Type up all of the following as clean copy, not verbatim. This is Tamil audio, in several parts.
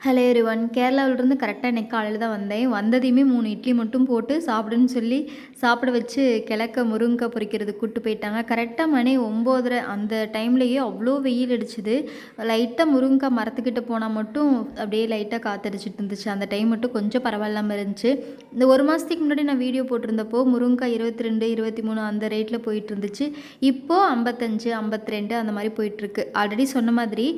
ஹலோ எவ்ரிவன், கேரளாவிலிருந்து கரெக்டாக இன்றைக்கி காலையில் தான் வந்தேன். வந்ததையுமே 3 இட்லி மட்டும் போட்டு சாப்பிடுன்னு சொல்லி சாப்பிட வச்சு கிழக்க முருங்கைக்காய் பொரிக்கிறதுக்கு கூப்பிட்டு போயிட்டாங்க. கரெக்டாக மணி 9:30 அந்த டைம்லேயே அவ்வளோ வெயில் அடிச்சுது. லைட்டாக முருங்கைக்காய் மரத்துக்கிட்ட போனால் மட்டும் அப்படியே லைட்டாக காற்றடிச்சிட்டு இருந்துச்சு. அந்த டைம் மட்டும் கொஞ்சம் பரவாயில்லாமல் இருந்துச்சு. இந்த ஒரு மாதத்துக்கு முன்னாடி நான் வீடியோ போட்டிருந்தப்போ முருங்கைக்காய் 22, 23 அந்த ரேட்டில் போயிட்டு இருந்துச்சு. இப்போது 55, 52 அந்த மாதிரி போயிட்டுருக்கு. ஆல்ரெடி சொன்ன மாதிரி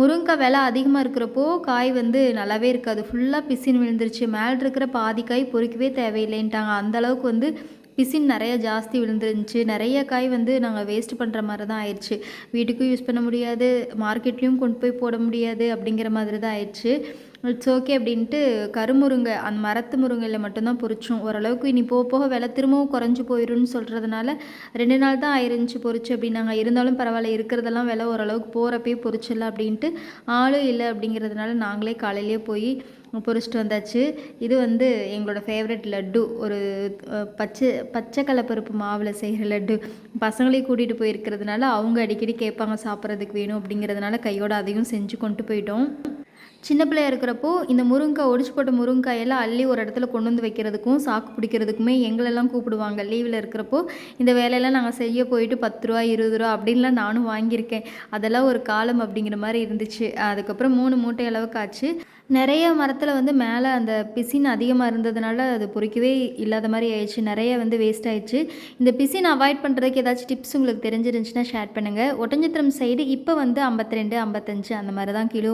முருங்கைக்காய் விலை அதிகமாக இருக்கிறப்போ காய் நல்லாவே இருக்காது. ஃபுல்லாக பிசின் விழுந்துருச்சு. மேலே இருக்கிற பாதி காய் பொறிக்கவே தேவையில்லைன்ட்டாங்க. அந்தளவுக்கு பிசின் நிறைய ஜாஸ்தி விழுந்துருந்துச்சு. நிறைய காய் நாங்கள் வேஸ்ட் பண்ணுற மாதிரி தான் ஆயிடுச்சு. வீட்டுக்கும் யூஸ் பண்ண முடியாது, மார்க்கெட்லேயும் கொண்டு போய் போட முடியாது அப்படிங்கிற மாதிரி தான் ஆயிடுச்சு. இட்ஸ் ஓகே அப்படின்ட்டு கருமுருங்கை அந்த மரத்து முருங்கையில் மட்டும்தான் பொரிச்சோம். ஓரளவுக்கு இனி போக போக விலை திரும்பவும் குறைஞ்சி போயிடும்னு சொல்கிறதுனால 2 நாள் தான் ஆயிருந்துச்சு பொரிச்சு அப்படின்னாங்க. இருந்தாலும் பரவாயில்ல, இருக்கிறதெல்லாம் விலை ஓரளவுக்கு போகிறப்பே பொரிச்சிடலாம் அப்படின்ட்டு ஆளும் இல்லை அப்படிங்கிறதுனால நாங்களே காலையிலேயே போய் பொரிச்சிட்டு வந்தாச்சு. இது எங்களோட ஃபேவரட் லட்டு, ஒரு பச்சை கடலைப்பருப்பு மாவில் செய்கிற லட்டு. பசங்களையும் கூட்டிகிட்டு போயிருக்கிறதுனால அவங்க அடிக்கடி கேட்பாங்க சாப்பிட்றதுக்கு வேணும் அப்படிங்கிறதுனால கையோடு அதையும் செஞ்சு கொண்டு போயிட்டோம். சின்ன பிள்ளையா இருக்கிறப்போ இந்த முருங்கைக்காய், ஒடிச்சு போட்ட முருங்கைக்காயெல்லாம் அள்ளி ஒரு இடத்துல கொண்டு வந்து வைக்கிறதுக்கும் சாக்கு பிடிக்கிறதுக்குமே எங்களெல்லாம் கூப்பிடுவாங்க. லீவில் இருக்கிறப்போ இந்த வேலையெல்லாம் நாங்கள் செய்ய போயிட்டு 10 ரூபா 20 ரூபா அப்படின்லாம் நானும் வாங்கியிருக்கேன். அதெல்லாம் ஒரு காலம் அப்படிங்கிற மாதிரி இருந்துச்சு. அதுக்கப்புறம் 3 மூட்டை அளவுக்கு ஆச்சு. நிறைய மரத்தில் மேலே அந்த பிசின் அதிகமாக இருந்ததுனால அது பொறிக்கவே இல்லாத மாதிரி ஆயிடுச்சு. நிறைய வேஸ்ட் ஆயிடுச்சு. இந்த பிசின் அவாய்ட் பண்ணுறதுக்கு ஏதாச்சும் டிப்ஸ் உங்களுக்கு தெரிஞ்சிருந்துச்சுன்னா ஷேர் பண்ணுங்கள். ஒட்டஞ்சத்திரம் சைடு இப்போ 52, 55 அந்த மாதிரி தான் கிலோ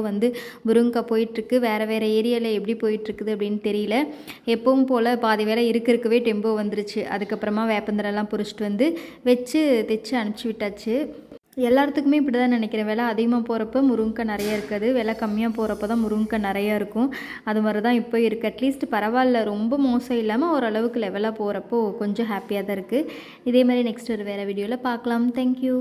முருங்கைக்காய் போயிட்டுருக்கு. வேறு ஏரியாவில் எப்படி போயிட்டுருக்குது அப்படின்னு தெரியல. எப்பவும் போல் பாதி வேலை இருக்கவே டெம்போ வந்துருச்சு. அதுக்கப்புறமா வேப்பந்தரெல்லாம் பொறிச்சிட்டு வச்சு தைச்சு அனுப்பிச்சி விட்டாச்சு. எல்லாத்துக்குமே இப்படி தான் நினைக்கிறேன். விலை அதிகமாக போகிறப்ப முருங்கைக்காய் நிறையா இருக்காது, விலை கம்மியாக போகிறப்ப தான் முருங்கைக்காய் நிறையா இருக்கும். அது மாதிரி தான் இப்போ இருக்குது. அட்லீஸ்ட் பரவாயில்ல, ரொம்ப மோசம் இல்லாமல் ஓரளவுக்கு லெவலாக போகிறப்போ கொஞ்சம் ஹாப்பியாக தான் இருக்குது. இதே மாதிரி நெக்ஸ்ட் ஒரு வேறு வீடியோவில் பார்க்கலாம். தேங்க்யூ.